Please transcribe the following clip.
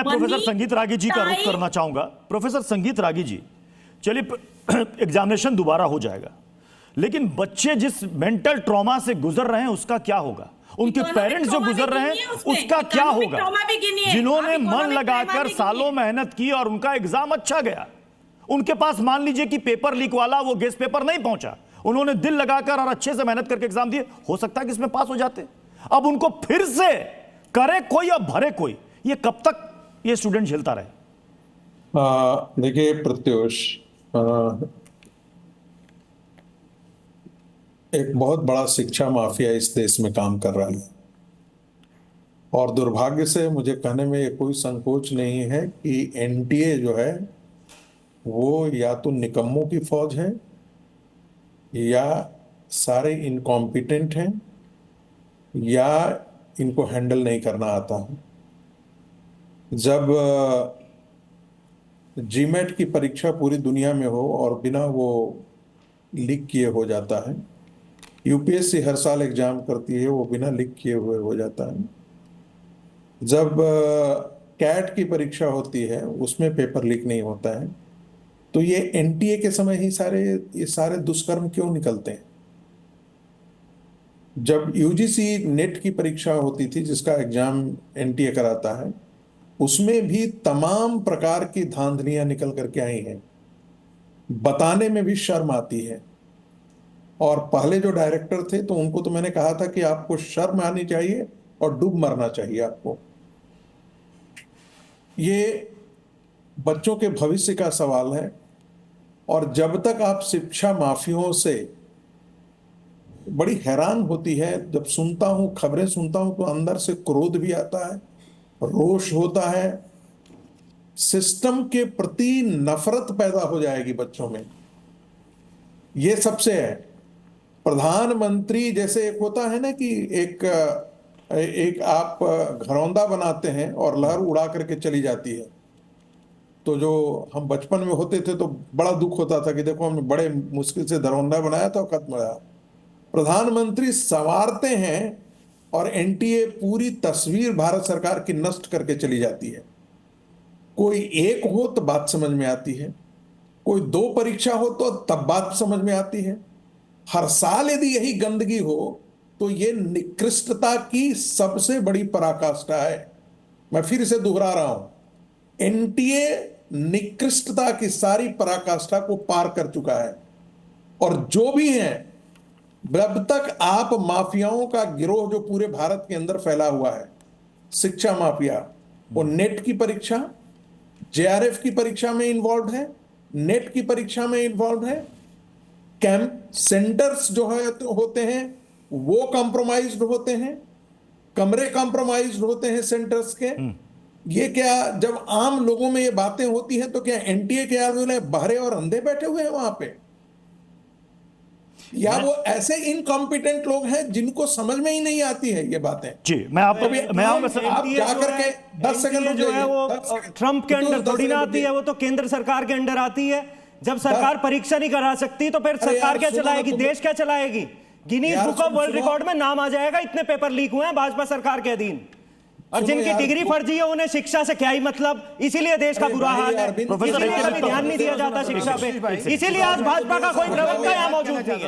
Professor संगीत रागी जी का रुख करना चाहूंगा। प्रोफेसर संगीत रागी जी, चलिए एग्जामिनेशन दोबारा हो जाएगा, लेकिन बच्चे जिस मेंटल ट्रॉमा से गुजर रहे हैं उसका क्या होगा? उनके पेरेंट्स जो गुजर रहे हैं उसका क्या होगा? जिन्होंने मन लगाकर सालों मेहनत की और उनका एग्जाम अच्छा गया, उनके पास मान लीजिए कि पेपर लीक वाला वो गेस्ट पेपर नहीं पहुंचा, उन्होंने दिल लगाकर और अच्छे से मेहनत करके एग्जाम दिए, हो सकता है कि इसमें पास हो जाते। अब उनको फिर से करे कोई और भरे कोई, ये कब तक ये स्टूडेंट झेलता रहे? देखिए प्रत्युष, एक बहुत बड़ा शिक्षा माफिया इस देश में काम कर रहा है और दुर्भाग्य से मुझे कहने में कोई संकोच नहीं है कि एनटीए जो है वो या तो निकम्मों की फौज है या सारे इनकॉम्पिटेंट हैं या इनको हैंडल नहीं करना आता है। जब जीमेट की परीक्षा पूरी दुनिया में हो और बिना वो लीक किए हो जाता है, यूपीएससी हर साल एग्जाम करती है, वो बिना लीक किए हुए हो जाता है। जब कैट की परीक्षा होती है उसमें पेपर लीक नहीं होता है, तो ये एनटीए के समय ही ये सारे दुष्कर्म क्यों निकलते हैं? जब यूजीसी नेट की परीक्षा होती थी जिसका एग्जाम एनटीए कराता है, उसमें भी तमाम प्रकार की धांधलियां निकल करके आई हैं, बताने में भी शर्म आती है। और पहले जो डायरेक्टर थे तो उनको तो मैंने कहा था कि आपको शर्म आनी चाहिए और डूब मरना चाहिए आपको। ये बच्चों के भविष्य का सवाल है और जब तक आप शिक्षा माफियों से, बड़ी हैरान होती है जब सुनता हूं, खबरें सुनता हूं तो अंदर से क्रोध भी आता है, रोष होता है, सिस्टम के प्रति नफरत पैदा हो जाएगी बच्चों में। ये सबसे है। प्रधानमंत्री जैसे एक होता है ना कि एक आप घरौंदा बनाते हैं और लहर उड़ा करके चली जाती है, तो जो हम बचपन में होते थे तो बड़ा दुख होता था कि देखो हमने बड़े मुश्किल से घरौंदा बनाया था और खत्म हो। प्रधानमंत्री संवारते हैं और एनटीए पूरी तस्वीर भारत सरकार की नष्ट करके चली जाती है। कोई एक हो तो बात समझ में आती है, कोई दो परीक्षा हो तो तब बात समझ में आती है। हर साल यदि यही गंदगी हो तो ये निकृष्टता की सबसे बड़ी पराकाष्ठा है। मैं फिर से दोहरा रहा हूं, एनटीए निकृष्टता की सारी पराकाष्ठा को पार कर चुका है। और जो भी हैं, जब तक आप माफियाओं का गिरोह जो पूरे भारत के अंदर फैला हुआ है, शिक्षा माफिया, वो नेट की परीक्षा, जेआरएफ की परीक्षा में इन्वॉल्व है, नेट की परीक्षा में इन्वॉल्व है, कैंप सेंटर्स जो है होते हैं वो कॉम्प्रोमाइज्ड होते हैं, कमरे कॉम्प्रोमाइज्ड होते हैं सेंटर्स के। ये क्या, जब आम लोगों में ये बातें होती हैं तो क्या एनटीए के आदमी बहरे और अंधे बैठे हुए हैं वहां पे, या वो ऐसे इनकॉम्पिटेंट लोग हैं जिनको समझ में ही नहीं आती है ये बातें? जी, मैं आपको आप जाकर के 10 सेकंड जो है वो ट्रंप के अंडर थोड़ी ना आती है, वो तो केंद्र सरकार के अंडर आती है। जब सरकार परीक्षा नहीं करा सकती तो फिर सरकार क्या चलाएगी, देश क्या चलाएगी? Guinness book of world record में नाम आ जाएगा, इतने पेपर लीक हुए हैं भाजपा सरकार के अधीन। और जिनकी डिग्री फर्जी है उन्हें शिक्षा से क्या ही मतलब, इसीलिए देश का बुरा हाल है, इसीलिए ध्यान नहीं दिया जाता शिक्षा पे, इसीलिए आज भाजपा का कोई प्रवक्ता यहाँ मौजूद नहीं है।